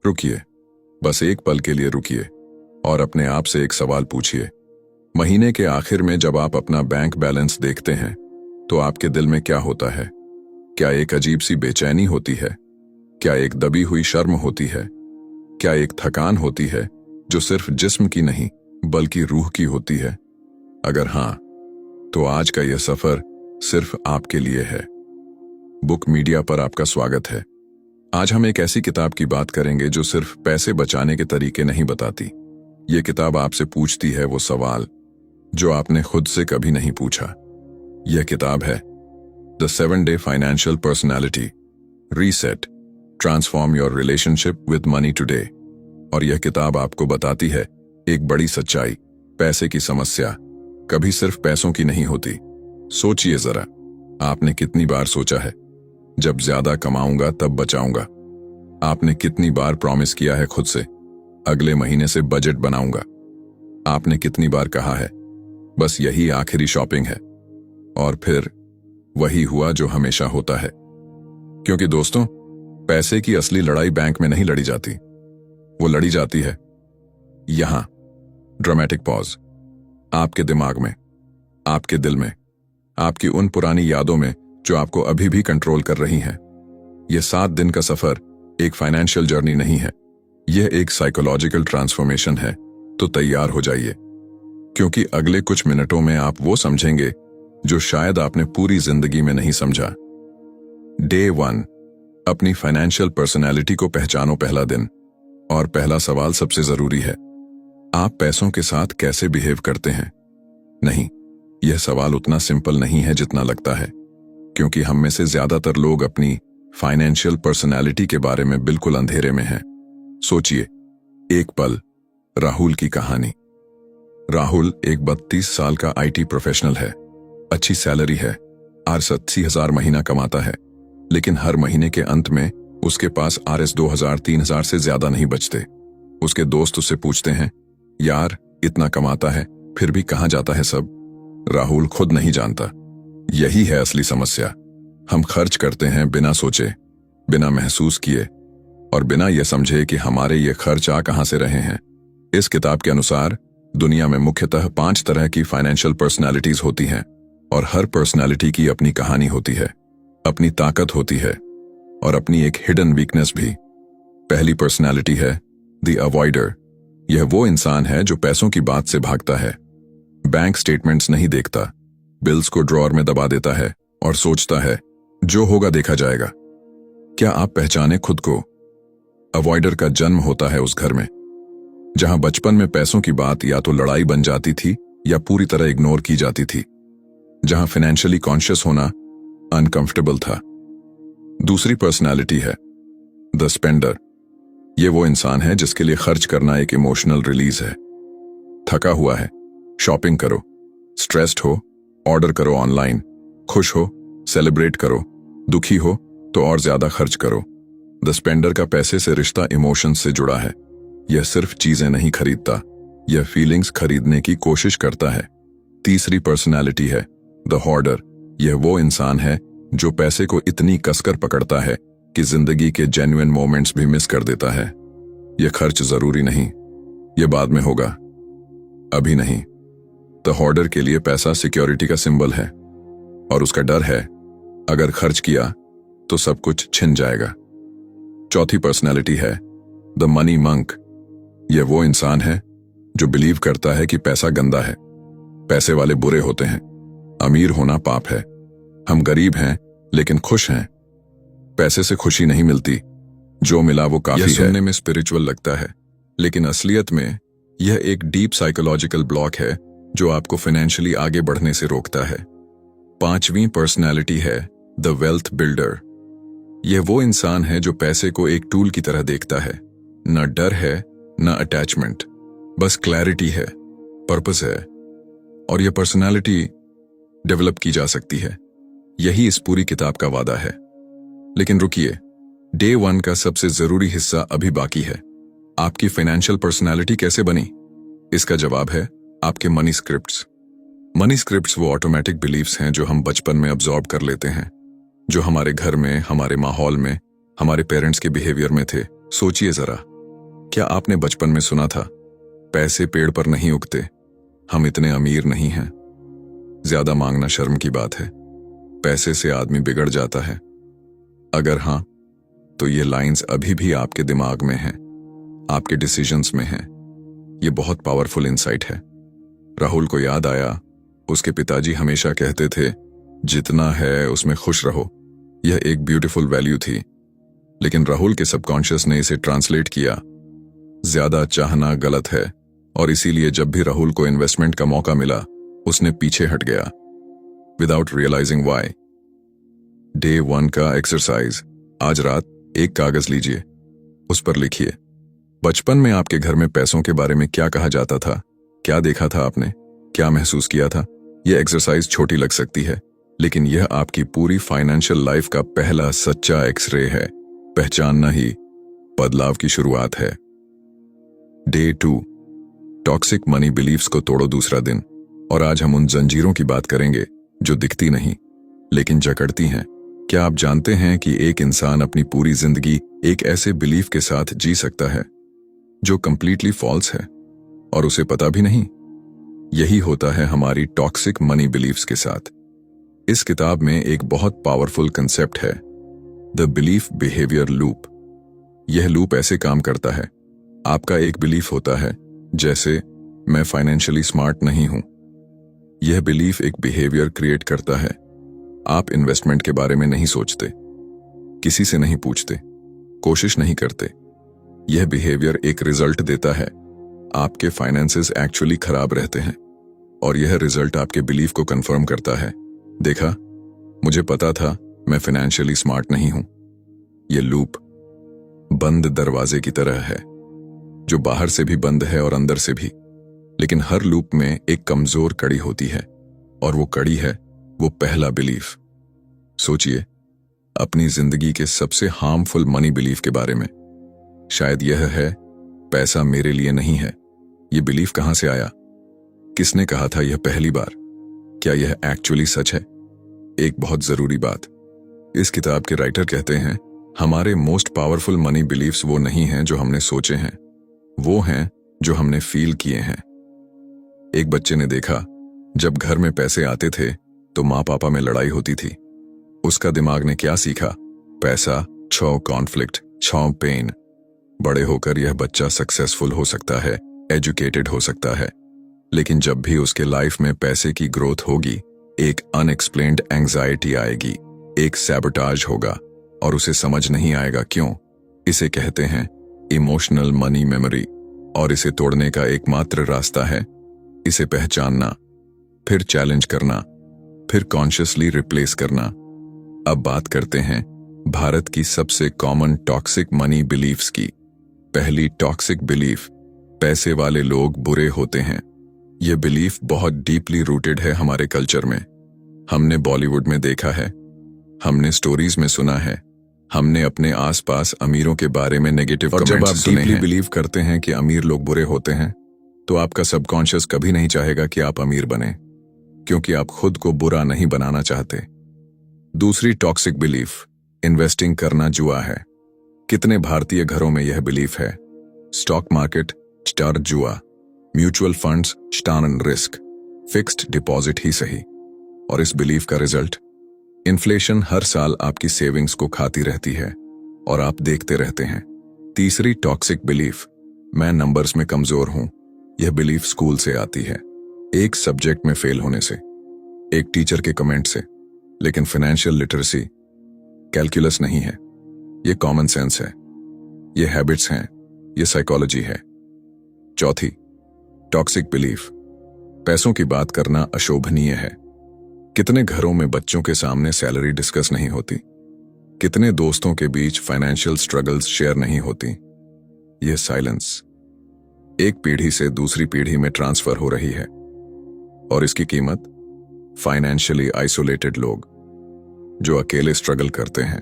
रुकिए, बस एक पल के लिए रुकिए और अपने आप से एक सवाल पूछिए। महीने के आखिर में जब आप अपना बैंक बैलेंस देखते हैं तो आपके दिल में क्या होता है? क्या एक अजीब सी बेचैनी होती है? क्या एक दबी हुई शर्म होती है? क्या एक थकान होती है जो सिर्फ जिस्म की नहीं बल्कि रूह की होती है? अगर हां, तो आज का यह सफर सिर्फ आपके लिए है। बुक मीडिया पर आपका स्वागत है। आज हम एक ऐसी किताब की बात करेंगे जो सिर्फ पैसे बचाने के तरीके नहीं बताती। ये किताब आपसे पूछती है वो सवाल जो आपने खुद से कभी नहीं पूछा। यह किताब है the 7-Day financial personality reset, transform your relationship with money today. और यह किताब आपको बताती है एक बड़ी सच्चाई, पैसे की समस्या कभी सिर्फ पैसों की नहीं होती। सोचिए जरा, आपने कितनी बार सोचा है जब ज्यादा कमाऊंगा तब बचाऊंगा? आपने कितनी बार प्रॉमिस किया है खुद से अगले महीने से बजट बनाऊंगा? आपने कितनी बार कहा है बस यही आखिरी शॉपिंग है? और फिर वही हुआ जो हमेशा होता है। क्योंकि दोस्तों, पैसे की असली लड़ाई बैंक में नहीं लड़ी जाती, वो लड़ी जाती है यहां। Dramatic pause. आपके दिमाग में, आपके दिल में, आपकी उन पुरानी यादों में जो आपको अभी भी कंट्रोल कर रही हैं। यह 7 दिन का सफर एक फाइनेंशियल जर्नी नहीं है, यह एक साइकोलॉजिकल ट्रांसफॉर्मेशन है। तो तैयार हो जाइए, क्योंकि अगले कुछ मिनटों में आप वो समझेंगे जो शायद आपने पूरी जिंदगी में नहीं समझा। डे 1, अपनी फाइनेंशियल पर्सनैलिटी को पहचानो। पहला दिन और पहला सवाल सबसे जरूरी है, आप पैसों के साथ कैसे बिहेव करते हैं? नहीं, यह सवाल उतना सिंपल नहीं है जितना लगता है, क्योंकि हम में से ज्यादातर लोग अपनी फाइनेंशियल पर्सनैलिटी के बारे में बिल्कुल अंधेरे में हैं। सोचिए, एक पल, राहुल की कहानी। राहुल एक 32 साल का IT प्रोफेशनल है। अच्छी सैलरी है, 80,000 महीना कमाता है, लेकिन हर महीने के अंत में उसके पास RS 2,000-3,000 से ज्यादा नहीं बचते। उसके दोस्त उससे पूछते हैं, यार इतना कमाता है फिर भी कहां जाता है सब? राहुल खुद नहीं जानता। यही है असली समस्या। हम खर्च करते हैं बिना सोचे, बिना महसूस किए और बिना यह समझे कि हमारे ये खर्च आ कहां से रहे हैं। इस किताब के अनुसार दुनिया में मुख्यतः 5 तरह की फाइनेंशियल पर्सनैलिटीज होती हैं और हर पर्सनैलिटी की अपनी कहानी होती है, अपनी ताकत होती है और अपनी एक हिडन वीकनेस भी। पहली पर्सनैलिटी है द अवॉइडर। यह वो इंसान है जो पैसों की बात से भागता है, बैंक स्टेटमेंट्स नहीं देखता, बिल्स को ड्रॉअर में दबा देता है और सोचता है जो होगा देखा जाएगा। क्या आप पहचाने खुद को? अवॉइडर का जन्म होता है उस घर में जहां बचपन में पैसों की बात या तो लड़ाई बन जाती थी या पूरी तरह इग्नोर की जाती थी, जहां फाइनेंशियली कॉन्शियस होना अनकंफर्टेबल था। दूसरी पर्सनैलिटी है द स्पेंडर। यह वो इंसान है जिसके लिए खर्च करना एक इमोशनल रिलीज है। थका हुआ है, शॉपिंग करो, स्ट्रेस्ड हो, ऑर्डर करो ऑनलाइन, खुश हो, सेलिब्रेट करो, दुखी हो तो और ज्यादा खर्च करो। द स्पेंडर का पैसे से रिश्ता इमोशंस से जुड़ा है। यह सिर्फ चीजें नहीं खरीदता, यह फीलिंग्स खरीदने की कोशिश करता है। तीसरी पर्सनैलिटी है द होर्डर। यह वो इंसान है जो पैसे को इतनी कसकर पकड़ता है कि जिंदगी के जेन्युइन मोमेंट्स भी मिस कर देता है। यह खर्च जरूरी नहीं, यह बाद में होगा, अभी नहीं। द होर्डर के लिए पैसा सिक्योरिटी का सिंबल है और उसका डर है अगर खर्च किया तो सब कुछ छिन जाएगा। चौथी पर्सनैलिटी है द मनी मंक। यह वो इंसान है जो बिलीव करता है कि पैसा गंदा है, पैसे वाले बुरे होते हैं, अमीर होना पाप है, हम गरीब हैं लेकिन खुश हैं, पैसे से खुशी नहीं मिलती, जो मिला वो काफी है। सुनने में स्पिरिचुअल लगता है, लेकिन असलियत में यह एक डीप साइकोलॉजिकल ब्लॉक है जो आपको फाइनेंशियली आगे बढ़ने से रोकता है। पांचवी पर्सनैलिटी है द वेल्थ बिल्डर। यह वो इंसान है जो पैसे को एक टूल की तरह देखता है। न डर है, न अटैचमेंट, बस क्लैरिटी है, पर्पस है। और यह पर्सनैलिटी डेवलप की जा सकती है। यही इस पूरी किताब का वादा है। लेकिन रुकिए, डे 1 का सबसे जरूरी हिस्सा अभी बाकी है। आपकी फाइनेंशियल पर्सनैलिटी कैसे बनी? इसका जवाब है आपके मनी स्क्रिप्ट्स। मनी स्क्रिप्ट्स वो ऑटोमेटिक बिलीव्स हैं जो हम बचपन में अब्सॉर्ब कर लेते हैं, जो हमारे घर में, हमारे माहौल में, हमारे पेरेंट्स के बिहेवियर में थे। सोचिए जरा, क्या आपने बचपन में सुना था, पैसे पेड़ पर नहीं उगते, हम इतने अमीर नहीं हैं, ज्यादा मांगना शर्म की बात है, पैसे से आदमी बिगड़ जाता है? अगर हां, तो ये लाइंस अभी भी आपके दिमाग में हैं, आपके डिसीजंस में हैं। ये बहुत पावरफुल इंसाइट है। राहुल को याद आया, उसके पिताजी हमेशा कहते थे, जितना है उसमें खुश रहो। यह एक ब्यूटीफुल वैल्यू थी, लेकिन राहुल के सबकॉन्शियस ने इसे ट्रांसलेट किया, ज्यादा चाहना गलत है, और इसीलिए जब भी राहुल को इन्वेस्टमेंट का मौका मिला, उसने पीछे हट गया, विदाउट रियलाइजिंग व्हाई। डे 1 का एक्सरसाइज। आज रात एक कागज लीजिए, उस पर लिखिए, बचपन में आपके घर में पैसों के बारे में क्या कहा जाता था, क्या देखा था आपने, क्या महसूस किया था। यह एक्सरसाइज छोटी लग सकती है, लेकिन यह आपकी पूरी फाइनेंशियल लाइफ का पहला सच्चा एक्सरे है। पहचानना ही बदलाव की शुरुआत है। डे 2, टॉक्सिक मनी बिलीफ्स को तोड़ो। दूसरा दिन, और आज हम उन जंजीरों की बात करेंगे जो दिखती नहीं लेकिन जकड़ती हैं। क्या आप जानते हैं कि एक इंसान अपनी पूरी जिंदगी एक ऐसे बिलीफ के साथ जी सकता है जो कंप्लीटली फॉल्स है, और उसे पता भी नहीं? यही होता है हमारी टॉक्सिक मनी बिलीफ्स के साथ। इस किताब में एक बहुत पावरफुल कंसेप्ट है, द बिलीफ बिहेवियर लूप। यह लूप ऐसे काम करता है, आपका एक बिलीफ होता है, जैसे मैं फाइनेंशियली स्मार्ट नहीं हूं। यह बिलीफ एक बिहेवियर क्रिएट करता है। आप इन्वेस्टमेंट के बारे में नहीं सोचते, किसी से नहीं पूछते, कोशिश नहीं करते। यह बिहेवियर एक रिजल्ट देता है, आपके फाइनेंसेस एक्चुअली खराब रहते हैं, और यह रिजल्ट आपके बिलीफ को कंफर्म करता है, देखा, मुझे पता था मैं फाइनेंशियली स्मार्ट नहीं हूं। यह लूप बंद दरवाजे की तरह है, जो बाहर से भी बंद है और अंदर से भी। लेकिन हर लूप में एक कमजोर कड़ी होती है, और वो कड़ी है वो पहला बिलीफ। सोचिए अपनी जिंदगी के सबसे हार्मफुल मनी बिलीफ के बारे में। शायद यह है, पैसा मेरे लिए नहीं है। यह बिलीफ कहां से आया? किसने कहा था यह पहली बार? क्या यह एक्चुअली सच है? एक बहुत जरूरी बात, इस किताब के राइटर कहते हैं, हमारे मोस्ट पावरफुल मनी बिलीफ्स वो नहीं हैं जो हमने सोचे हैं, वो हैं जो हमने फील किए हैं। एक बच्चे ने देखा, जब घर में पैसे आते थे तो माँ पापा में लड़ाई होती थी। उसका दिमाग ने क्या सीखा? पैसा छो कॉन्फ्लिक्ट, छो पेन। बड़े होकर यह बच्चा सक्सेसफुल हो सकता है, एजुकेटेड हो सकता है, लेकिन जब भी उसके लाइफ में पैसे की ग्रोथ होगी, एक अनएक्सप्लेन्ड एंजाइटी आएगी, एक सैबोटाज होगा, और उसे समझ नहीं आएगा क्यों। इसे कहते हैं इमोशनल मनी मेमोरी, और इसे तोड़ने का एकमात्र रास्ता है इसे पहचानना, फिर चैलेंज करना, फिर कॉन्शियसली रिप्लेस करना। अब बात करते हैं भारत की सबसे कॉमन टॉक्सिक मनी बिलीफ्स की। पहली टॉक्सिक बिलीफ, पैसे वाले लोग बुरे होते हैं। यह बिलीफ बहुत डीपली रूटेड है हमारे कल्चर में। हमने बॉलीवुड में देखा है, हमने स्टोरीज में सुना है, हमने अपने आसपास अमीरों के बारे में नेगेटिव कमेंट्स सुने हैं। जब आप डीपली बिलीव करते हैं कि अमीर लोग बुरे होते हैं, तो आपका सबकॉन्शियस कभी नहीं चाहेगा कि आप अमीर बने, क्योंकि आप खुद को बुरा नहीं बनाना चाहते। दूसरी टॉक्सिक बिलीफ, इन्वेस्टिंग करना जुआ है। कितने भारतीय घरों में यह बिलीफ है, स्टॉक मार्केट स्टार जुआ, म्यूचुअल फंड्स स्टान रिस्क, फिक्स्ड डिपॉजिट ही सही। और इस बिलीफ का रिजल्ट, इन्फ्लेशन हर साल आपकी सेविंग्स को खाती रहती है और आप देखते रहते हैं। तीसरी टॉक्सिक बिलीफ, मैं नंबर्स में कमजोर हूं। यह बिलीफ स्कूल से आती है, एक सब्जेक्ट में फेल होने से, एक टीचर के कमेंट से। लेकिन फाइनेंशियल लिटरेसी कैलकुलस नहीं है, यह कॉमन सेंस है, यह हैबिट्स हैं, यह साइकोलॉजी है। चौथी टॉक्सिक बिलीफ, पैसों की बात करना अशोभनीय है। कितने घरों में बच्चों के सामने सैलरी डिस्कस नहीं होती, कितने दोस्तों के बीच फाइनेंशियल स्ट्रगल्स शेयर नहीं होती। यह साइलेंस एक पीढ़ी से दूसरी पीढ़ी में ट्रांसफर हो रही है, और इसकी कीमत फाइनेंशियली आइसोलेटेड लोग, जो अकेले स्ट्रगल करते हैं,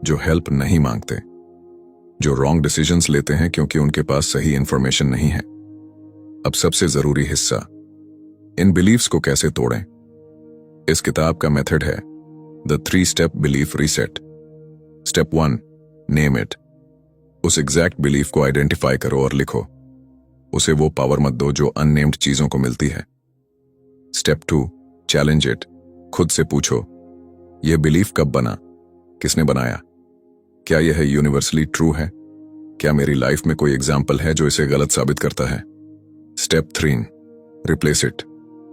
जो हेल्प नहीं मांगते, जो रॉन्ग डिसीजंस लेते हैं क्योंकि उनके पास सही इंफॉर्मेशन नहीं है। अब सबसे जरूरी हिस्सा, इन बिलीव्स को कैसे तोड़ें। इस किताब का मेथड है the 3 step belief reset. Step 1, name it. उस एग्जैक्ट बिलीफ को आइडेंटिफाई करो और लिखो। उसे वो पावर मत दो जो अननेम्ड चीजों को मिलती है। Step 2, challenge it. खुद से पूछो, यह बिलीफ कब बना, किसने बनाया, क्या यह यूनिवर्सली ट्रू है, क्या मेरी लाइफ में कोई एग्जाम्पल है जो इसे गलत साबित करता है। Step 3, replace it.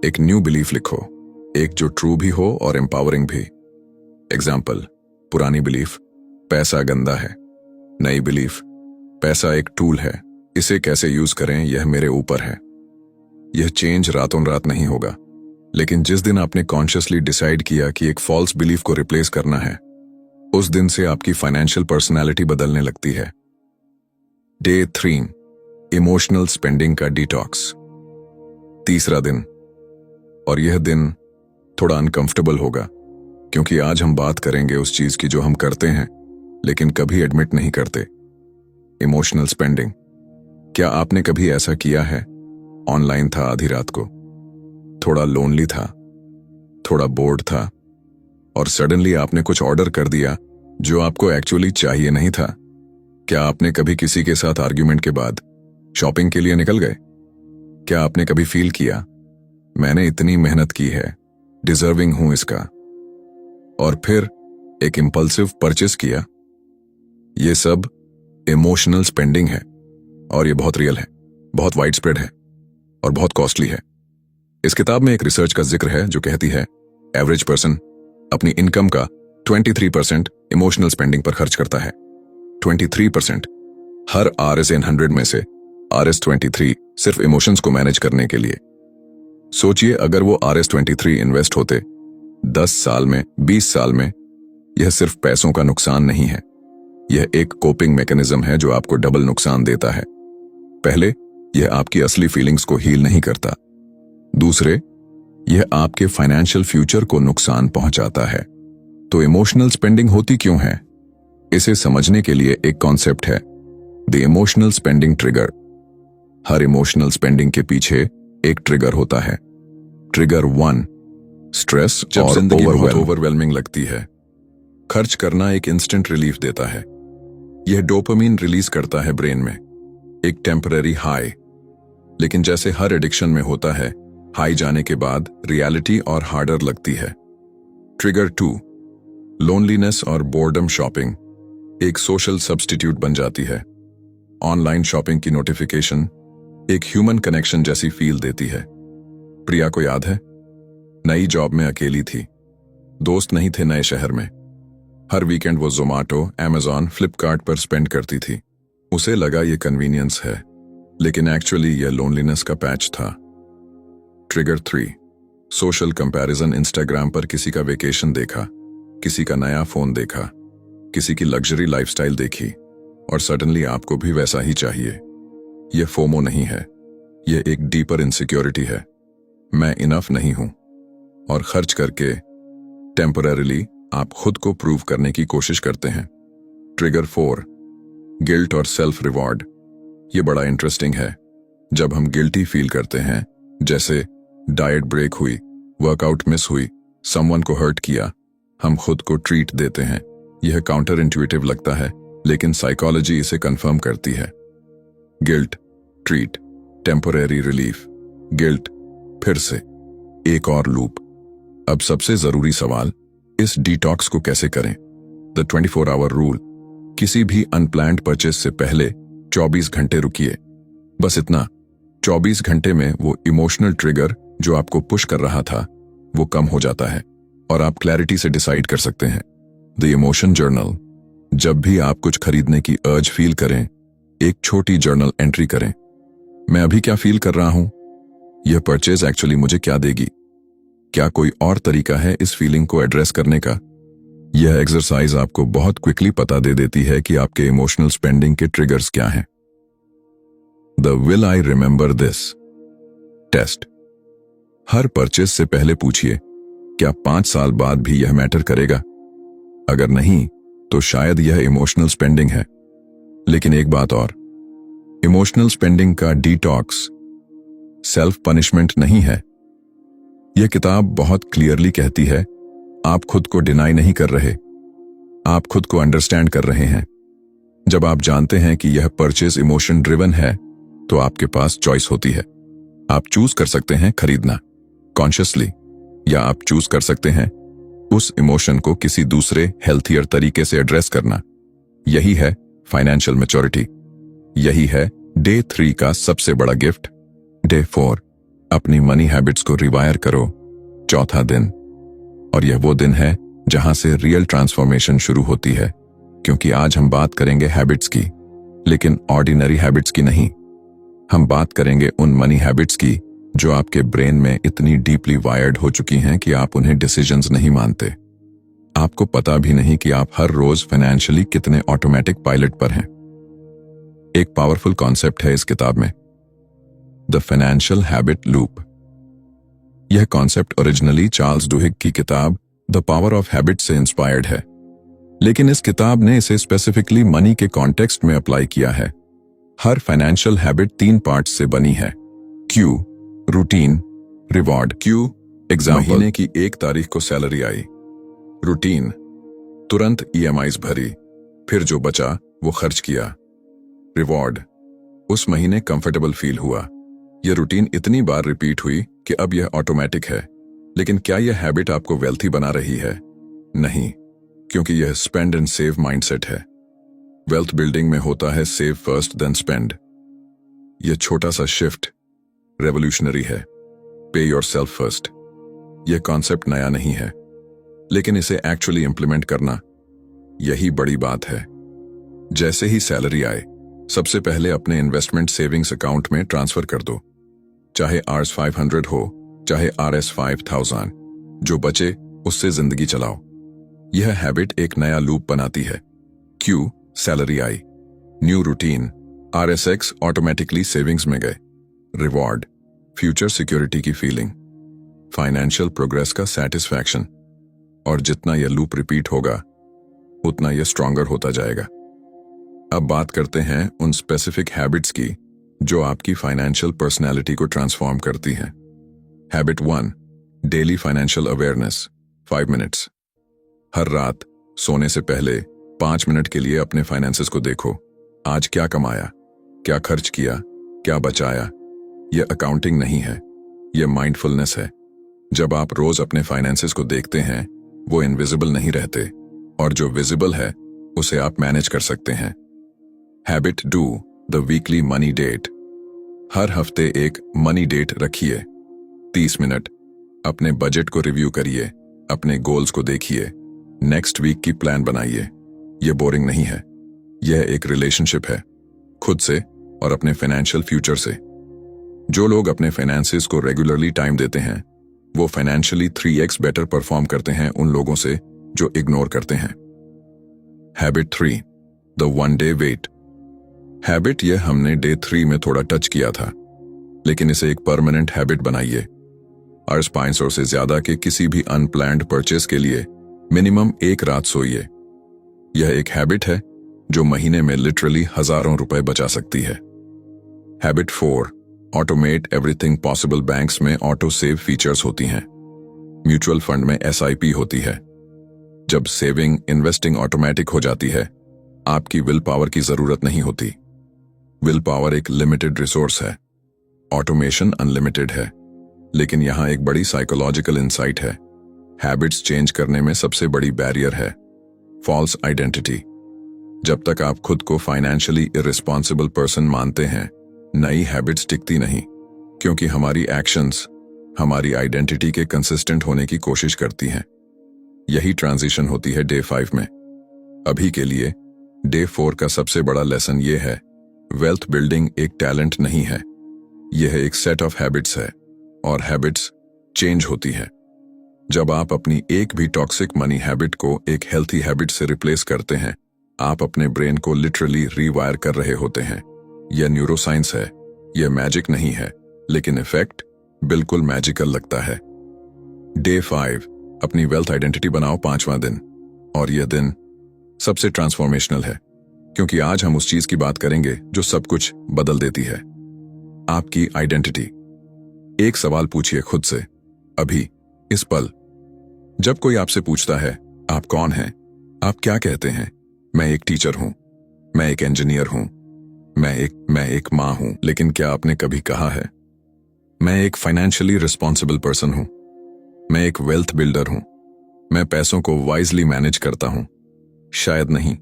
एक न्यू बिलीफ लिखो, एक जो ट्रू भी हो और एम्पावरिंग भी। एग्जाम्पल, पुरानी बिलीफ, पैसा गंदा है। नई बिलीफ, पैसा एक टूल है, इसे कैसे यूज करें यह मेरे ऊपर है। यह चेंज रातों रात नहीं होगा, लेकिन जिस दिन आपने कॉन्शियसली डिसाइड किया कि एक फॉल्स बिलीफ को रिप्लेस करना है, उस दिन से आपकी फाइनेंशियल पर्सनैलिटी बदलने लगती है। डे 3, इमोशनल स्पेंडिंग का डिटॉक्स। तीसरा दिन, और यह दिन थोड़ा अनकंफर्टेबल होगा, क्योंकि आज हम बात करेंगे उस चीज की जो हम करते हैं लेकिन कभी एडमिट नहीं करते। Emotional spending. क्या आपने कभी ऐसा किया है? ऑनलाइन था आधी रात को, थोड़ा लोनली था, थोड़ा बोर्ड था, और सडनली आपने कुछ ऑर्डर कर दिया जो आपको एक्चुअली चाहिए नहीं था। क्या आपने कभी किसी के साथ आर्ग्यूमेंट के बाद शॉपिंग के लिए निकल गए? क्या आपने कभी फील किया, मैंने इतनी मेहनत की है, डिजर्विंग हूं इसका, और फिर एक इंपल्सिव परचेस किया? ये सब इमोशनल स्पेंडिंग है, और ये बहुत रियल है, बहुत वाइड स्प्रेड है, और बहुत कॉस्टली है। इस किताब में एक रिसर्च का जिक्र है जो कहती है एवरेज पर्सन अपनी इनकम का 23% इमोशनल स्पेंडिंग पर खर्च करता है। 23%। हर RS in 100 में से RS 23 सिर्फ इमोशंस को मैनेज करने के लिए। सोचिए, अगर वो RS 23 इन्वेस्ट होते 10 साल में, 20 साल में, यह सिर्फ पैसों का नुकसान नहीं है, यह एक कोपिंग मैकेनिज्म है जो आपको डबल नुकसान देता है। पहले, यह आपकी असली फीलिंग्स को हील नहीं करता। दूसरे, यह आपके फाइनेंशियल फ्यूचर को नुकसान पहुंचाता है। तो इमोशनल स्पेंडिंग होती क्यों है? इसे समझने के लिए एक कॉन्सेप्ट है, the emotional spending trigger. Her emotional spending के पीछे एक ट्रिगर होता है। Trigger 1, stress. जब जिंदगी बहुत ओवरवेलमिंग लगती है, खर्च करना एक इंस्टेंट रिलीफ देता है। यह डोपामिन रिलीज करता है ब्रेन में, एक टेम्पररी हाई। लेकिन जैसे हर एडिक्शन में होता है, हाई जाने के बाद रियलिटी और हार्डर लगती है। ट्रिगर 2, लोनलीनेस और बोर्डम। शॉपिंग एक सोशल सब्स्टिट्यूट बन जाती है। ऑनलाइन शॉपिंग की नोटिफिकेशन एक ह्यूमन कनेक्शन जैसी फील देती है। प्रिया को याद है, नई जॉब में अकेली थी, दोस्त नहीं थे नए शहर में। हर वीकेंड वो ज़ोमैटो, अमेज़न, फ्लिपकार्ट पर स्पेंड करती थी। उसे लगा ये कन्वीनियंस है, लेकिन एक्चुअली यह लोनलीनेस का पैच था। Trigger 3, social comparison. इंस्टाग्राम पर किसी का वेकेशन देखा, किसी का नया फोन देखा, किसी की लग्जरी लाइफस्टाइल देखी, और सडनली आपको भी वैसा ही चाहिए। यह फोमो नहीं है, यह एक डीपर इनसिक्योरिटी है। मैं इनफ नहीं हूं, और खर्च करके टेम्पररीली आप खुद को प्रूव करने की कोशिश करते हैं। ट्रिगर 4, गिल्ट और सेल्फ रिवॉर्ड। ये बड़ा इंटरेस्टिंग है। जब हम गिल्टी फील करते हैं, जैसे डाइट ब्रेक हुई, वर्कआउट मिस हुई, समवन को हर्ट किया, हम खुद को ट्रीट देते हैं। यह काउंटर इंट्यूटिव लगता है, लेकिन साइकोलॉजी इसे कंफर्म करती है। Guilt, treat, temporary relief, guilt, फिर से एक और लूप। अब सबसे जरूरी सवाल, इस डिटॉक्स को कैसे करें? The 24 hour rule. किसी भी अनप्लान्ड परचेस से पहले 24 घंटे रुकिए। बस इतना। 24 घंटे में वो इमोशनल ट्रिगर जो आपको पुश कर रहा था, वो कम हो जाता है, और आप क्लैरिटी से डिसाइड कर सकते हैं। The emotion journal. जब भी आप कुछ खरीदने की अर्ज फील करें, एक छोटी जर्नल एंट्री करें। मैं अभी क्या फील कर रहा हूं? यह परचेज एक्चुअली मुझे क्या देगी? क्या कोई और तरीका है इस फीलिंग को एड्रेस करने का? यह एक्सरसाइज आपको बहुत क्विकली पता दे देती है कि आपके इमोशनल स्पेंडिंग के ट्रिगर्स क्या हैं। The will I remember this test. हर परचेज से पहले पूछिए, क्या 5 साल बाद भी यह मैटर करेगा? अगर नहीं, तो शायद यह इमोशनल स्पेंडिंग है। लेकिन एक बात और, इमोशनल स्पेंडिंग का डिटॉक्स सेल्फ पनिशमेंट नहीं है। यह किताब बहुत क्लियरली कहती है, आप खुद को डिनाई नहीं कर रहे, आप खुद को अंडरस्टैंड कर रहे हैं। जब आप जानते हैं कि यह परचेज इमोशन ड्रिवन है, तो आपके पास चॉइस होती है। आप चूज कर सकते हैं खरीदना कॉन्शियसली, या आप चूज कर सकते हैं उस इमोशन को किसी दूसरे हेल्थियर तरीके से एड्रेस करना। यही है फाइनेंशियल मैच्योरिटी। यही है डे 3 का सबसे बड़ा गिफ्ट। डे 4, अपनी मनी हैबिट्स को रिवायर करो। चौथा दिन, और यह वो दिन है जहां से रियल ट्रांसफॉर्मेशन शुरू होती है। क्योंकि आज हम बात करेंगे हैबिट्स की, लेकिन ऑर्डिनरी हैबिट्स की नहीं। हम बात करेंगे उन मनी हैबिट्स की जो आपके ब्रेन में इतनी डीपली वायर्ड हो चुकी हैं कि आप उन्हें डिसीजंस नहीं मानते। आपको पता भी नहीं कि आप हर रोज फाइनेंशियली कितने ऑटोमेटिक पायलट पर हैं। एक पावरफुल कॉन्सेप्ट है इस किताब में, द फाइनेंशियल हैबिट लूप। यह कॉन्सेप्ट ओरिजिनली चार्ल्स डुहिग की किताब द पावर ऑफ हैबिट से इंस्पायर्ड है, लेकिन इस किताब ने इसे स्पेसिफिकली मनी के कॉन्टेक्स्ट में अप्लाई किया है। हर फाइनेंशियल हैबिट 3 पार्ट्स से बनी है, Q, routine, reward. Q, example, महीने की 1 तारीख को सैलरी आई। रूटीन, तुरंत EMIs भरी, फिर जो बचा वो खर्च किया। रिवॉर्ड, उस महीने कंफर्टेबल फील हुआ। यह रूटीन इतनी बार रिपीट हुई कि अब यह ऑटोमेटिक है। लेकिन क्या यह हैबिट आपको वेल्थी बना रही है? नहीं, क्योंकि यह स्पेंड एंड सेव माइंडसेट है। वेल्थ बिल्डिंग में होता है सेव फर्स्ट देन स्पेंड। यह छोटा सा शिफ्ट रेवोल्यूशनरी है, पे योरसेल्फ फर्स्ट। यह कॉन्सेप्ट नया नहीं है, लेकिन इसे एक्चुअली इंप्लीमेंट करना, यही बड़ी बात है। जैसे ही सैलरी आए, सबसे पहले अपने इन्वेस्टमेंट सेविंग्स अकाउंट में ट्रांसफर कर दो। चाहे Rs500 हो, चाहे Rs5000, जो बचे उससे जिंदगी चलाओ। यह हैबिट एक नया लूप बनाती है। क्यू, सैलरी आई, new routine, RSX automatically savings में गए। रिवॉर्ड, फ्यूचर सिक्योरिटी की फीलिंग, फाइनेंशियल प्रोग्रेस का सेटिस्फैक्शन। और जितना यह लूप रिपीट होगा, उतना यह स्ट्रॉन्गर होता जाएगा। अब बात करते हैं उन स्पेसिफिक हैबिट्स की जो आपकी फाइनेंशियल पर्सनैलिटी को ट्रांसफॉर्म करती हैं। Habit 1, daily financial awareness, 5 minutes. हर रात सोने से पहले 5 मिनट के लिए अपने फाइनेंसेस को देखो। आज क्या कमाया, क्या खर्च किया, क्या बचाया। यह अकाउंटिंग नहीं है, यह माइंडफुलनेस है। जब आप रोज अपने फाइनेंसेस को देखते हैं, वो इनविजिबल नहीं रहते, और जो विजिबल है उसे आप मैनेज कर सकते हैं। Habit 2, the weekly money date. हर हफ्ते एक मनी डेट रखिए। 30 मिनट अपने बजट को रिव्यू करिए, अपने गोल्स को देखिए, नेक्स्ट वीक की प्लान बनाइए। यह बोरिंग नहीं है, यह एक रिलेशनशिप है खुद से और अपने फाइनेंशियल फ्यूचर से। जो लोग अपने फाइनेंसेस को रेगुलरली टाइम देते हैं, वो फाइनेंशियली 3x बेटर परफॉर्म करते हैं उन लोगों से जो इग्नोर करते हैं। Habit 3, the 1 day wait. Habit यह हमने डे 3 में थोड़ा टच किया था, लेकिन इसे एक परमानेंट हैबिट बनाइए। Rs500 से ज्यादा के किसी भी अनप्लैन्ड परचेस के लिए मिनिमम 1 रात सोइए। यह एक हैबिट है जो महीने में लिटरली हजारों रुपए बचा सकती है। Habit 4, automate everything possible. Banks में ऑटो सेव फीचर्स होती हैं, म्यूचुअल फंड में SIP होती है। जब सेविंग इन्वेस्टिंग ऑटोमेटिक हो जाती है, आपकी विल पावर की जरूरत नहीं होती। विल पावर एक लिमिटेड रिसोर्स है, ऑटोमेशन अनलिमिटेड है। लेकिन यहां एक बड़ी साइकोलॉजिकल इंसाइट है। हैबिट्स चेंज करने में सबसे बड़ी बैरियर है फॉल्स आइडेंटिटी। जब तक आप खुद को फाइनेंशियली इररिस्पॉन्सिबल पर्सन मानते हैं, नई हैबिट्स टिकती नहीं, क्योंकि हमारी एक्शंस हमारी आइडेंटिटी के कंसिस्टेंट होने की कोशिश करती हैं। यही ट्रांजिशन होती है डे 5 में। अभी के लिए डे 4 का सबसे बड़ा लेसन यह है, वेल्थ बिल्डिंग एक टैलेंट नहीं है, यह एक सेट ऑफ हैबिट्स है, और हैबिट्स चेंज होती है। जब आप अपनी एक भी टॉक्सिक मनी हैबिट को एक हेल्थी हैबिट से रिप्लेस करते हैं, आप अपने ब्रेन को लिटरली रीवायर कर रहे होते हैं। यह न्यूरोसाइंस है, यह मैजिक नहीं है, लेकिन इफेक्ट बिल्कुल मैजिकल लगता है। डे 5, अपनी वेल्थ आइडेंटिटी बनाओ, 5वां दिन। और यह दिन सबसे ट्रांसफॉर्मेशनल है, क्योंकि आज हम उस चीज की बात करेंगे जो सब कुछ बदल देती है, आपकी आइडेंटिटी। एक सवाल पूछिए खुद से, अभी इस पल। जब कोई आपसे पूछता है आप कौन हैं, आप क्या कहते हैं? मैं एक टीचर हूं, मैं एक इंजीनियर हूं, मैं एक माँ हूं, लेकिन क्या आपने कभी कहा है मैं एक फाइनेंशियली रिस्पॉन्सिबल पर्सन हूं, मैं एक वेल्थ बिल्डर हूं, मैं पैसों को वाइजली मैनेज करता हूं? शायद नहीं,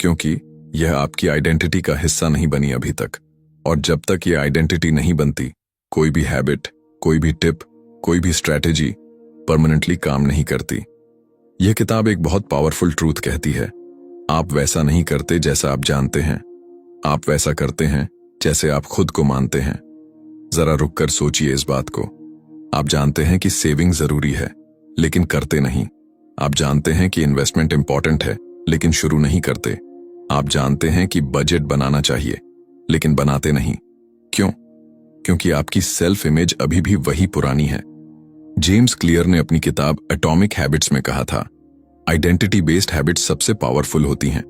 क्योंकि यह आपकी आइडेंटिटी का हिस्सा नहीं बनी अभी तक। और जब तक यह आइडेंटिटी नहीं बनती, कोई भी हैबिट, कोई भी टिप, कोई भी स्ट्रैटेजी परमानेंटली काम नहीं करती। यह किताब एक बहुत पावरफुल ट्रूथ कहती है, आप वैसा नहीं करते जैसा आप जानते हैं, आप वैसा करते हैं जैसे आप खुद को मानते हैं। जरा रुककर सोचिए इस बात को। आप जानते हैं कि सेविंग जरूरी है, लेकिन करते नहीं। आप जानते हैं कि इन्वेस्टमेंट इंपॉर्टेंट है, लेकिन शुरू नहीं करते। आप जानते हैं कि बजट बनाना चाहिए, लेकिन बनाते नहीं। क्यों? क्योंकि आपकी सेल्फ इमेज अभी भी वही पुरानी है। जेम्स क्लियर ने अपनी किताब एटॉमिक हैबिट्स में कहा था, आइडेंटिटी बेस्ड हैबिट्स सबसे पावरफुल होती हैं।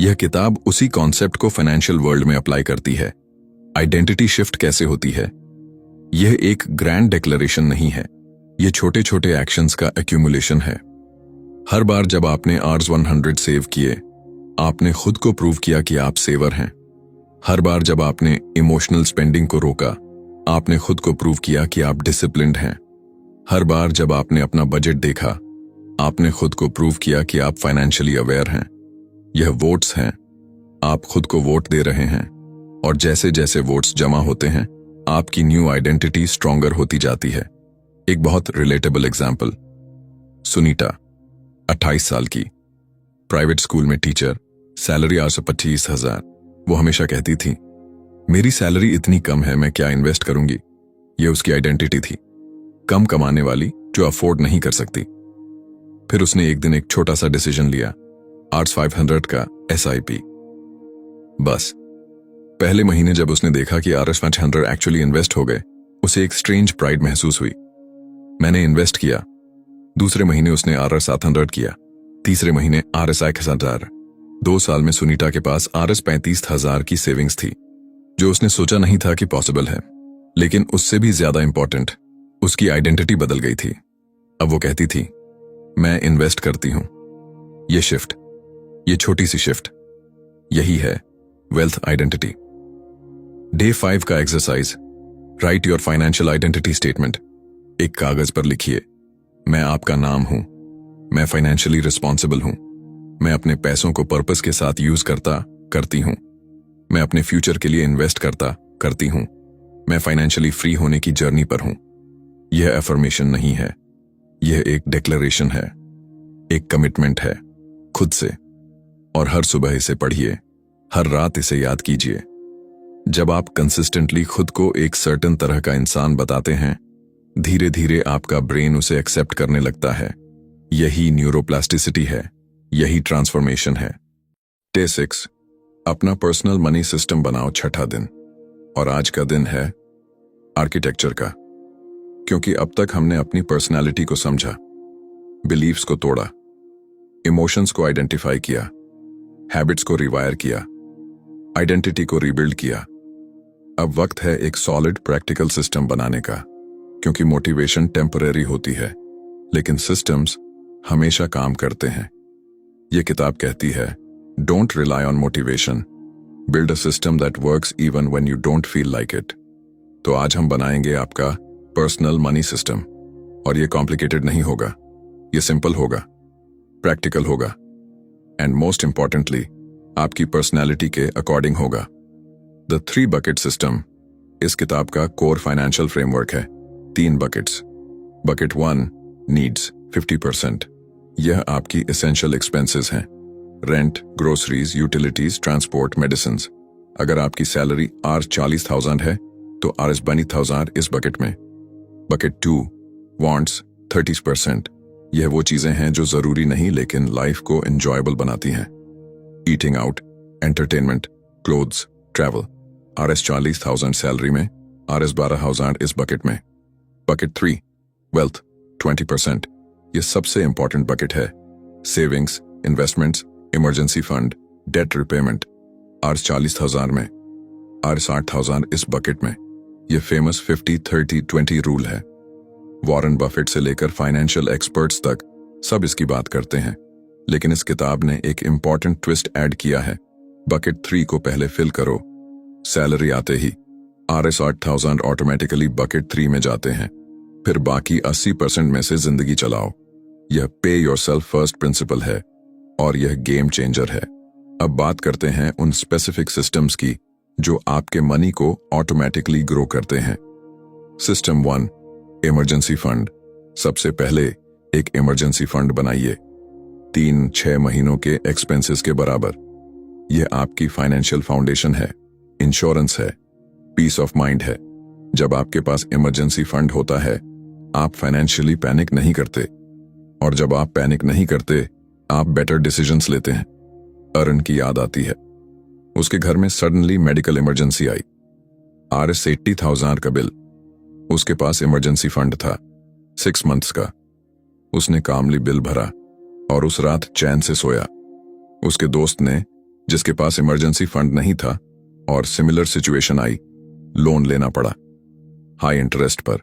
यह किताब उसी कॉन्सेप्ट को फाइनेंशियल वर्ल्ड में अप्लाई करती है। आइडेंटिटी शिफ्ट कैसे होती है? यह एक ग्रैंड डिक्लेरेशन नहीं है, यह छोटे छोटे एक्शंस का एक्यूमुलेशन है। हर बार जब आपने आर्स 100 सेव किए, आपने खुद को प्रूव किया कि आप सेवर हैं। हर बार जब आपने इमोशनल स्पेंडिंग को रोका, आपने खुद को प्रूव किया कि आप डिसिप्लिन्ड हैं। हर बार जब आपने अपना बजट देखा, आपने खुद को प्रूव किया कि आप फाइनेंशियली अवेयर हैं। यह वोट्स हैं, आप खुद को वोट दे रहे हैं, और जैसे जैसे वोट्स जमा होते हैं, आपकी न्यू आइडेंटिटी स्ट्रॉन्गर होती जाती है। एक बहुत रिलेटेबल एग्जाम्पल, सुनीता 28 साल की, प्राइवेट स्कूल में टीचर, सैलरी 25,000। वो हमेशा कहती थी, मेरी सैलरी इतनी कम है, मैं क्या इन्वेस्ट करूंगी। ये उसकी आइडेंटिटी थी, कम कमाने वाली जो अफोर्ड नहीं कर सकती। फिर उसने एक दिन एक छोटा सा डिसीजन लिया, आर्स 500 का SIP। बस पहले महीने जब उसने देखा कि आर्स 500 एक्चुअली इन्वेस्ट हो गए, उसे एक स्ट्रेंज प्राइड महसूस हुई। मैंने इन्वेस्ट किया। दूसरे महीने उसने आर्स 700 किया, तीसरे महीने आर्स 1000। 2 साल में सुनीता के पास आर्स 35,000 की सेविंग्स थी, जो उसने सोचा नहीं था कि पॉसिबल है। लेकिन उससे भी ज्यादा इंपॉर्टेंट, उसकी आइडेंटिटी बदल गई थी। अब वो कहती थी, मैं इन्वेस्ट करती हूं। ये शिफ्ट, ये छोटी सी शिफ्ट, यही है वेल्थ आइडेंटिटी। डे 5 का exercise, right your financial identity statement. एक कागज पर लिखिए, मैं आपका नाम हूं, मैं फाइनेंशियली रिस्पॉन्सिबल हूं, मैं अपने पैसों को पर्पस के साथ यूज करती हूं, मैं अपने फ्यूचर के लिए इन्वेस्ट करती हूं, मैं फाइनेंशियली फ्री होने की जर्नी पर हूं। यह अफर्मेशन नहीं है, यह एक डिक्लेरेशन है, एक कमिटमेंट है खुद से। और हर सुबह इसे पढ़िए, हर रात इसे याद कीजिए। जब आप कंसिस्टेंटली खुद को एक सर्टेन तरह का इंसान बताते हैं, धीरे धीरे आपका ब्रेन उसे एक्सेप्ट करने लगता है। यही न्यूरोप्लास्टिसिटी है, यही ट्रांसफॉर्मेशन है। डे 6, अपना पर्सनल मनी सिस्टम बनाओ, छठा दिन। और आज का दिन है आर्किटेक्चर का, क्योंकि अब तक हमने अपनी पर्सनालिटी को समझा, बिलीव्स को तोड़ा, इमोशंस को आइडेंटिफाई किया, हैबिट्स को रिवायर किया, आइडेंटिटी को रीबिल्ड किया। अब वक्त है एक सॉलिड प्रैक्टिकल सिस्टम बनाने का, क्योंकि मोटिवेशन टेम्परेरी होती है, लेकिन सिस्टम्स हमेशा काम करते हैं। यह किताब कहती है, don't rely on motivation, build a system that works even when you don't feel like it. तो आज हम बनाएंगे आपका पर्सनल मनी सिस्टम, और यह कॉम्प्लिकेटेड नहीं होगा, यह सिंपल होगा, प्रैक्टिकल होगा, एंड मोस्ट इंपॉर्टेंटली आपकी पर्सनैलिटी के अकॉर्डिंग होगा। द 3 बकेट सिस्टम इस किताब का कोर फाइनेंशियल फ्रेमवर्क है। 3 बकेट्स। Bucket 1, needs 50%। यह आपकी एसेंशियल एक्सपेंसेस हैं, rent, groceries, utilities, transport, medicine. अगर आपकी सैलरी आर्स 40,000 है, तो आर्स 20,000 इस बकेट में। Bucket 2, wants 30%। यह वो चीजें हैं जो जरूरी नहीं लेकिन लाइफ को एंजॉयबल बनाती हैं। Eating out, entertainment, clothes, travel. आर्स 40,000 सैलरी में, आर्स 12,000 इस बकेट में। Bucket 3, wealth 20%। यह सबसे इंपॉर्टेंट बकेट है। Savings, investments, emergency fund, debt repayment. आर्स 40,000 में, आर्स 60,000 इस बकेट में। यह फेमस 50-30-20 रूल है। वॉरेन बफेट से लेकर फाइनेंशियल एक्सपर्ट्स तक सब इसकी बात करते हैं, लेकिन इस किताब ने एक इंपॉर्टेंट ट्विस्ट ऐड किया है। बकेट 3 को पहले फिल करो। सैलरी आते ही RS 8000 ऑटोमेटिकली बकेट 3 में जाते हैं। फिर बाकी 80% में से जिंदगी चलाओ। यह पे योरसेल्फ फर्स्ट प्रिंसिपल है और यह गेम चेंजर है। अब बात करते हैं उन स्पेसिफिक सिस्टम्स की जो आपके मनी को ऑटोमेटिकली ग्रो करते हैं। System 1, emergency fund. सबसे पहले एक इमरजेंसी फंड बनाइए, 3-6 महीनों के एक्सपेंसेस के बराबर। यह आपकी फाइनेंशियल फाउंडेशन है, इंश्योरेंस है, पीस ऑफ माइंड है। जब आपके पास इमरजेंसी फंड होता है, आप फाइनेंशियली पैनिक नहीं करते, और जब आप पैनिक नहीं करते, आप बेटर डिसीजंस लेते हैं। अरुण की याद आती है, उसके घर में सडनली मेडिकल इमरजेंसी आई, RS 80,000 का बिल। उसके पास इमरजेंसी फंड था 6 मंथ्स का। उसने कामली बिल भरा और उस रात चैन से सोया। उसके दोस्त ने, जिसके पास इमरजेंसी फंड नहीं था और सिमिलर सिचुएशन आई, लोन लेना पड़ा हाई इंटरेस्ट पर,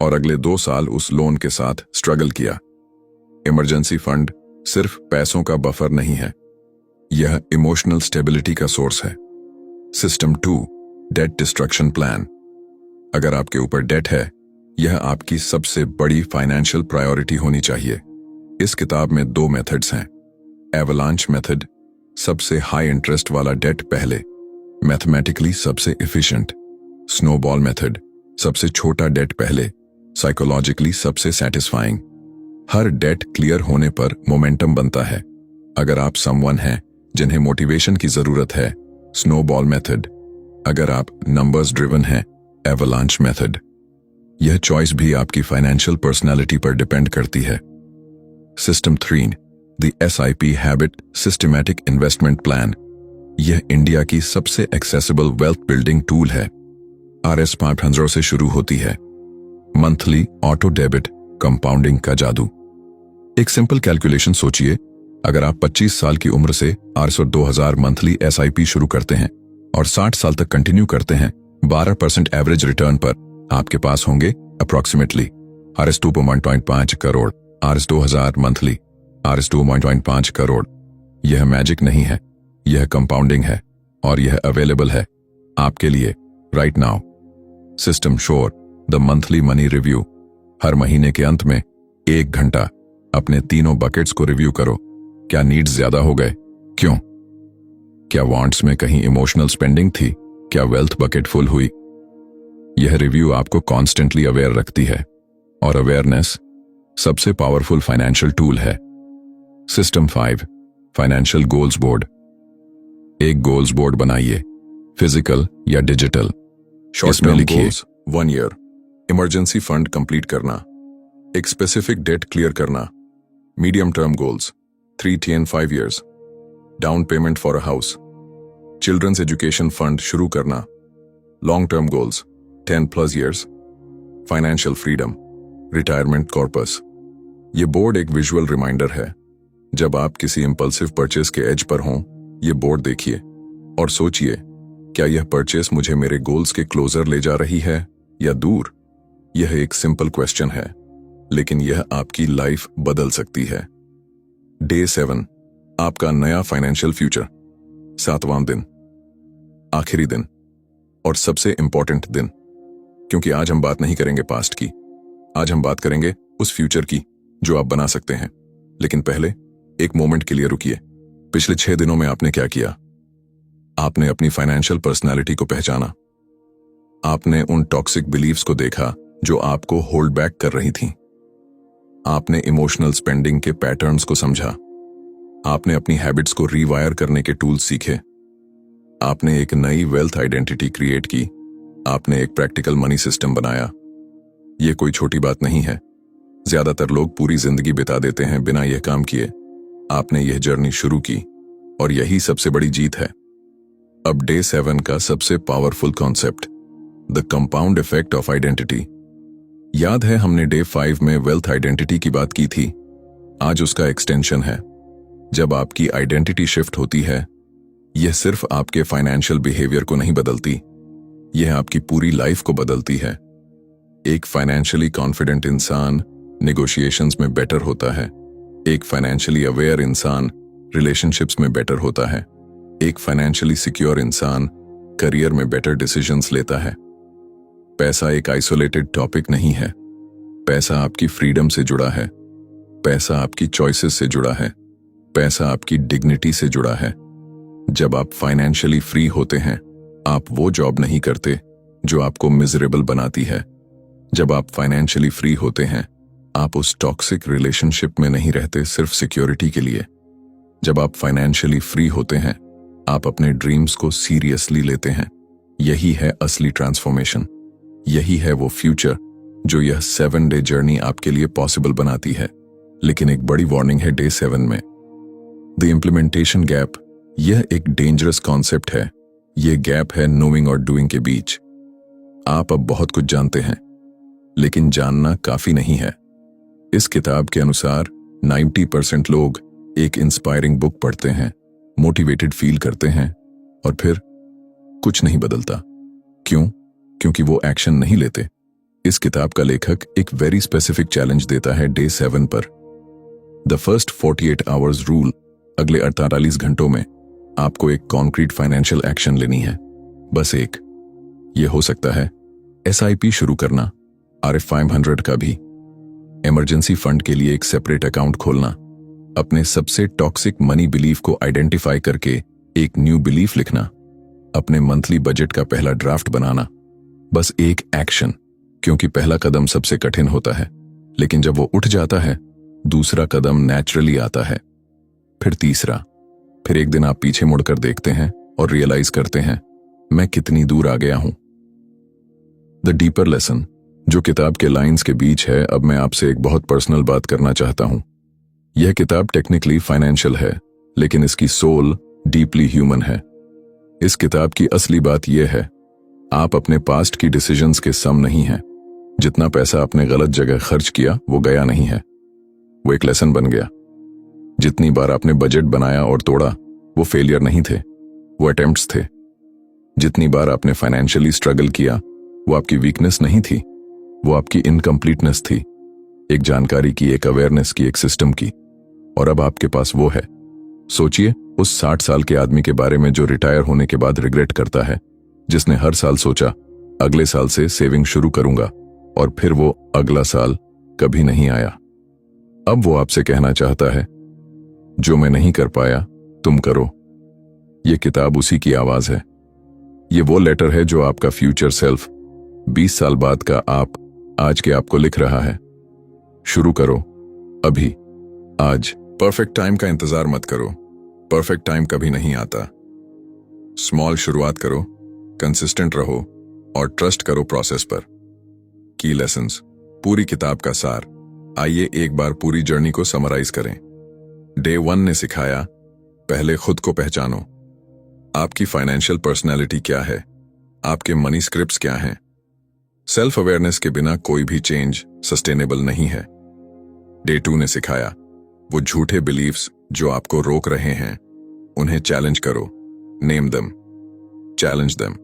और अगले 2 साल उस लोन के साथ स्ट्रगल किया। इमरजेंसी फंड सिर्फ पैसों का बफर नहीं है, यह इमोशनल स्टेबिलिटी का सोर्स है। System 2, debt destruction plan. अगर आपके ऊपर डेट है, यह आपकी सबसे बड़ी फाइनेंशियल प्रायोरिटी होनी चाहिए। इस किताब में 2 मेथड्स हैं। एवलांच मेथड, सबसे हाई इंटरेस्ट वाला डेट पहले, मैथमेटिकली सबसे एफिशिएंट। स्नोबॉल मेथड, सबसे छोटा डेट पहले, साइकोलॉजिकली सबसे सेटिस्फाइंग। हर डेट क्लियर होने पर मोमेंटम बनता है। अगर आप समवन हैं जिन्हें मोटिवेशन की जरूरत है, स्नोबॉल मेथड। अगर आप नंबर्स ड्रिवन हैं, एवलांच मेथड। यह चॉइस भी आपकी फाइनेंशियल पर्सनालिटी पर डिपेंड करती है। System 3, the SIP habit systematic investment plan. यह इंडिया की सबसे एक्सेसिबल वेल्थ बिल्डिंग टूल है। RS 500 से शुरू होती है। मंथली ऑटो डेबिट, कंपाउंडिंग का जादू। एक सिंपल कैलकुलेशन सोचिए, अगर आप 25 साल की उम्र से RS 2000 मंथली SIP शुरू करते हैं और 60 साल तक कंटिन्यू करते हैं, 12% एवरेज रिटर्न पर आपके पास होंगे approximately RS 2.5 crore. RS 2000 monthly, RS 2.5 crore. यह मैजिक नहीं है, यह कंपाउंडिंग है, और यह अवेलेबल है आपके लिए right now. System 4, the monthly money review. हर महीने के अंत में 1 घंटा अपने तीनों बकेट्स को रिव्यू करो। क्या नीड्स ज्यादा हो गए? क्यों? क्या वांट्स में कहीं इमोशनल स्पेंडिंग थी? क्या वेल्थ बकेट फुल हुई? यह रिव्यू आपको कॉन्स्टेंटली अवेयर रखती है, और अवेयरनेस सबसे पावरफुल फाइनेंशियल टूल है। System 5, financial goals board. एक गोल्स बोर्ड बनाइए, फिजिकल या डिजिटल। शॉर्ट में लिखिए 1 ईयर, इमरजेंसी फंड कंप्लीट करना, एक स्पेसिफिक डेट क्लियर करना। Medium term goals 3 and 5 years, down payment for a house, children's education fund शुरू करना। Long term goals 10+ years, financial freedom, retirement corpus. ये board एक visual reminder है। जब आप किसी इंपल्सिव परचेस के एज पर हों, ये बोर्ड देखिए और सोचिए, क्या यह परचेस मुझे मेरे गोल्स के क्लोजर ले जा रही है या दूर? यह एक सिंपल क्वेश्चन है, लेकिन यह आपकी लाइफ बदल सकती है। डे 7, आपका नया फाइनेंशियल फ्यूचर। 7वां दिन, आखिरी दिन और सबसे इंपॉर्टेंट दिन, क्योंकि आज हम बात नहीं करेंगे पास्ट की, आज हम बात करेंगे उस फ्यूचर की जो आप बना सकते हैं। लेकिन पहले एक मोमेंट के लिए रुकिए। पिछले 6 दिनों में आपने क्या किया? आपने अपनी फाइनेंशियल पर्सनालिटी को पहचाना। आपने उन टॉक्सिक बिलीव्स को देखा जो आपको होल्ड बैक कर रही थीं। आपने इमोशनल स्पेंडिंग के पैटर्न्स को समझा। आपने अपनी हैबिट्स को रीवायर करने के टूल्स सीखे। आपने एक नई वेल्थ आइडेंटिटी क्रिएट की। आपने एक प्रैक्टिकल मनी सिस्टम बनाया। यह कोई छोटी बात नहीं है। ज्यादातर लोग पूरी जिंदगी बिता देते हैं बिना यह काम किए। आपने यह जर्नी शुरू की, और यही सबसे बड़ी जीत है। अब डे 7 का सबसे powerful concept, the compound effect of identity. याद है हमने डे 5 में वेल्थ आइडेंटिटी की बात की थी। आज उसका एक्सटेंशन है। जब आपकी आइडेंटिटी शिफ्ट होती है, यह सिर्फ आपके फाइनेंशियल बिहेवियर को नहीं बदलती, यह आपकी पूरी लाइफ को बदलती है। एक फाइनेंशियली कॉन्फिडेंट इंसान नेगोशिएशंस में बेटर होता है। एक फाइनेंशियली अवेयर इंसान रिलेशनशिप्स में बेटर होता है। एक फाइनेंशियली सिक्योर इंसान करियर में बेटर डिसीजंस लेता है। पैसा एक आइसोलेटेड टॉपिक नहीं है। पैसा आपकी फ्रीडम से जुड़ा है, पैसा आपकी चॉइसेस से जुड़ा है, पैसा आपकी डिग्निटी से जुड़ा है। जब आप फाइनेंशियली फ्री होते हैं, आप वो जॉब नहीं करते जो आपको मिजरेबल बनाती है। जब आप फाइनेंशियली फ्री होते हैं, आप उस टॉक्सिक रिलेशनशिप में नहीं रहते सिर्फ सिक्योरिटी के लिए। जब आप फाइनेंशियली फ्री होते हैं, आप अपने ड्रीम्स को सीरियसली लेते हैं। यही है असली ट्रांसफॉर्मेशन। यही है वो फ्यूचर जो यह 7 डे जर्नी आपके लिए पॉसिबल बनाती है। लेकिन एक बड़ी वार्निंग है डे 7 में। The implementation gap. यह एक डेंजरस कॉन्सेप्ट है। यह गैप है नोइंग और डूइंग के बीच। आप अब बहुत कुछ जानते हैं, लेकिन जानना काफी नहीं है। इस किताब के अनुसार 90% लोग एक इंस्पायरिंग बुक पढ़ते हैं, मोटिवेटेड फील करते हैं, और फिर कुछ नहीं बदलता। क्यों? क्योंकि वो एक्शन नहीं लेते। इस किताब का लेखक एक वेरी स्पेसिफिक चैलेंज देता है डे 7 पर। The first 48 hours rule. अगले 48 घंटों में आपको एक कॉन्क्रीट फाइनेंशियल एक्शन लेनी है, बस एक। ये हो सकता है SIP शुरू करना, RF 500 का भी, इमरजेंसी फंड के लिए एक सेपरेट अकाउंट खोलना, अपने सबसे टॉक्सिक मनी बिलीफ को आइडेंटिफाई करके एक न्यू बिलीफ लिखना, अपने मंथली बजट का पहला ड्राफ्ट बनाना। बस एक एक्शन, क्योंकि पहला कदम सबसे कठिन होता है, लेकिन जब वो उठ जाता है, दूसरा कदम नेचुरली आता है, फिर तीसरा, फिर एक दिन आप पीछे मुड़कर देखते हैं और रियलाइज करते हैं, मैं कितनी दूर आ गया हूं। द डीपर लेसन, जो किताब के लाइंस के बीच है। अब मैं आपसे एक बहुत पर्सनल बात करना चाहता हूं। यह किताब टेक्निकली फाइनेंशियल है, लेकिन इसकी सोल डीपली ह्यूमन है। इस किताब की असली बात यह है, आप अपने पास्ट की डिसीजंस के सम नहीं हैं। जितना पैसा आपने गलत जगह खर्च किया वो गया नहीं है, वो एक लेसन बन गया। जितनी बार आपने बजट बनाया और तोड़ा, वो फेलियर नहीं थे, वो अटेम्प्ट्स थे। जितनी बार आपने फाइनेंशियली स्ट्रगल किया, वो आपकी वीकनेस नहीं थी, वो आपकी इनकम्प्लीटनेस थी। एक जानकारी की, एक अवेयरनेस की, एक सिस्टम की। और अब आपके पास वो है। सोचिए उस 60 साल के आदमी के बारे में जो रिटायर होने के बाद रिग्रेट करता है, जिसने हर साल सोचा अगले साल से सेविंग शुरू करूंगा, और फिर वो अगला साल कभी नहीं आया। अब वो आपसे कहना चाहता है, जो मैं नहीं कर पाया तुम करो। ये किताब उसी की आवाज है। ये वो लेटर है जो आपका फ्यूचर सेल्फ 20 साल बाद का आप आज के आपको लिख रहा है। शुरू करो अभी, आज। परफेक्ट टाइम का इंतजार मत करो, परफेक्ट टाइम कभी नहीं आता। स्मॉल शुरुआत करो, कंसिस्टेंट रहो, और ट्रस्ट करो प्रोसेस पर। की लेसन्स, पूरी किताब का सार। आइए एक बार पूरी जर्नी को समराइज करें। डे 1 ने सिखाया, पहले खुद को पहचानो। आपकी फाइनेंशियल पर्सनैलिटी क्या है, आपके मनी स्क्रिप्ट्स क्या हैं। सेल्फ अवेयरनेस के बिना कोई भी चेंज सस्टेनेबल नहीं है। डे 2 ने सिखाया, वो झूठे बिलीफ्स जो आपको रोक रहे हैं, उन्हें चैलेंज करो। Name them, challenge them,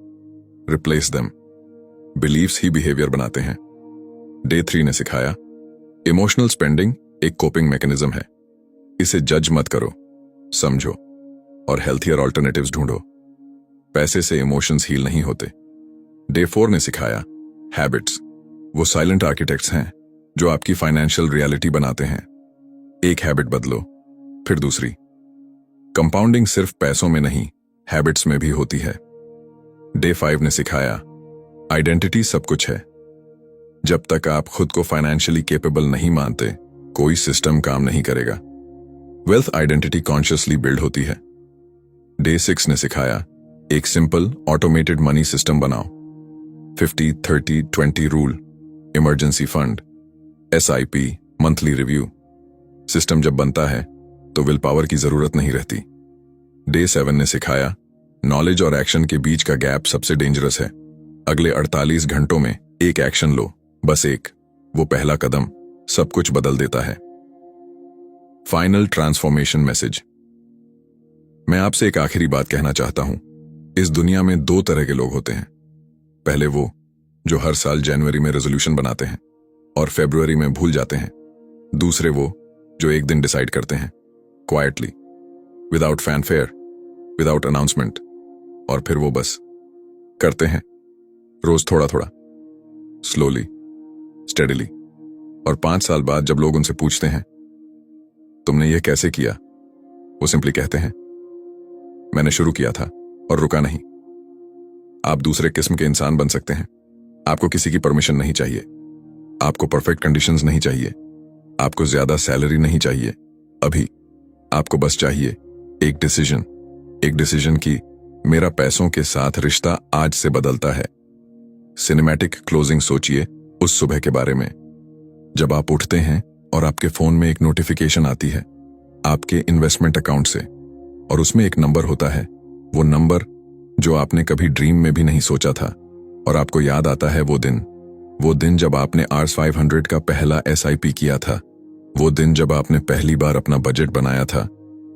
replace them. Beliefs ही बिहेवियर बनाते हैं। डे 3 ने सिखाया, इमोशनल स्पेंडिंग एक कोपिंग मैकेनिज्म है। इसे जज मत करो, समझो, और हेल्थियर ऑल्टरनेटिव्स ढूंढो। पैसे से इमोशंस हील नहीं होते। डे 4 ने सिखाया, हैबिट्स वो साइलेंट आर्किटेक्ट्स हैं जो आपकी फाइनेंशियल रियलिटी बनाते हैं। एक हैबिट बदलो, फिर दूसरी। कंपाउंडिंग सिर्फ पैसों में नहीं, हैबिट्स में भी होती है। डे 5 ने सिखाया, आइडेंटिटी सब कुछ है। जब तक आप खुद को फाइनेंशियली कैपेबल नहीं मानते, कोई सिस्टम काम नहीं करेगा। वेल्थ आइडेंटिटी कॉन्शियसली बिल्ड होती है। डे 6 ने सिखाया, एक सिंपल ऑटोमेटेड मनी सिस्टम बनाओ। 50-30-20 rule, emergency fund, SIP, monthly review. System जब बनता है तो विल पावर की जरूरत नहीं रहती। डे 7 ने सिखाया, नॉलेज और एक्शन के बीच का गैप सबसे डेंजरस है। अगले 48 घंटों में एक एक्शन लो, बस एक। वो पहला कदम सब कुछ बदल देता है। Final transformation message. मैं आपसे एक आखिरी बात कहना चाहता हूं। इस दुनिया में 2 तरह के लोग होते हैं। पहले वो जो हर साल जनवरी में रेजोल्यूशन बनाते हैं और फरवरी में भूल जाते हैं। दूसरे वो जो एक दिन डिसाइड करते हैं, quietly, without fanfare, without announcement, और फिर वो बस करते हैं, रोज थोड़ा थोड़ा, स्लोली, स्टेडिली। और 5 साल बाद जब लोग उनसे पूछते हैं तुमने ये कैसे किया, वो सिंपली कहते हैं मैंने शुरू किया था और रुका नहीं। आप दूसरे किस्म के इंसान बन सकते हैं। आपको किसी की परमिशन नहीं चाहिए, आपको परफेक्ट कंडीशंस नहीं चाहिए, आपको ज्यादा सैलरी नहीं चाहिए। अभी आपको बस चाहिए एक डिसीजन की मेरा पैसों के साथ रिश्ता आज से बदलता है। सिनेमैटिक क्लोजिंग सोचिए उस सुबह के बारे में जब आप उठते हैं और आपके फोन में एक नोटिफिकेशन आती है आपके इन्वेस्टमेंट अकाउंट से, और उसमें एक नंबर होता है, वो नंबर जो आपने कभी ड्रीम में भी नहीं सोचा था। और आपको याद आता है वो दिन जब आपने Rs 500 का पहला SIP किया था, वो दिन जब आपने पहली बार अपना बजट बनाया था,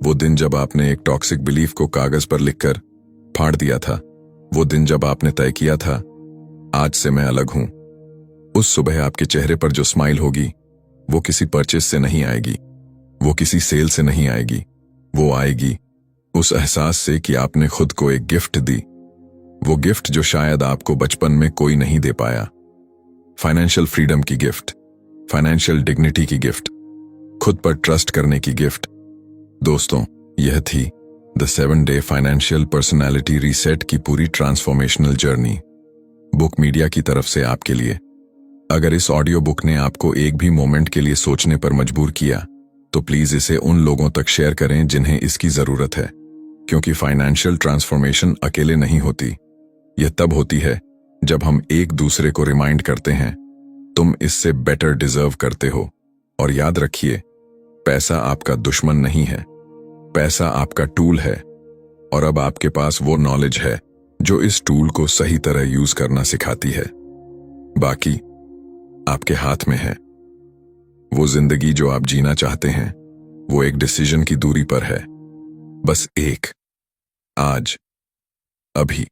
वो दिन जब आपने एक टॉक्सिक बिलीफ को कागज पर लिखकर फाड़ दिया था, वो दिन जब आपने तय किया था आज से मैं अलग हूं। उस सुबह आपके चेहरे पर जो स्माइल होगी वो किसी परचेज से नहीं आएगी, वो किसी सेल से नहीं आएगी, वो आएगी उस एहसास से कि आपने खुद को एक गिफ्ट दी, वो गिफ्ट जो शायद आपको बचपन में कोई नहीं दे पाया। फाइनेंशियल फ्रीडम की गिफ्ट, फाइनेंशियल डिग्निटी की गिफ्ट, खुद पर ट्रस्ट करने की गिफ्ट। दोस्तों, यह थी the 7-Day financial personality reset की पूरी ट्रांसफॉर्मेशनल जर्नी, बुक मीडिया की तरफ से आपके लिए। अगर इस ऑडियो बुक ने आपको एक भी मोमेंट के लिए सोचने पर मजबूर किया तो प्लीज इसे उन लोगों तक शेयर करें जिन्हें इसकी जरूरत है, क्योंकि फाइनेंशियल ट्रांसफॉर्मेशन अकेले नहीं होती, यह तब होती है जब हम एक दूसरे को रिमाइंड करते हैं तुम इससे बेटर डिजर्व करते हो। और याद रखिए, पैसा आपका दुश्मन नहीं है, पैसा आपका टूल है, और अब आपके पास वो नॉलेज है जो इस टूल को सही तरह यूज करना सिखाती है। बाकी आपके हाथ में है। वो जिंदगी जो आप जीना चाहते हैं वो एक डिसीजन की दूरी पर है, बस एक, आज, अभी।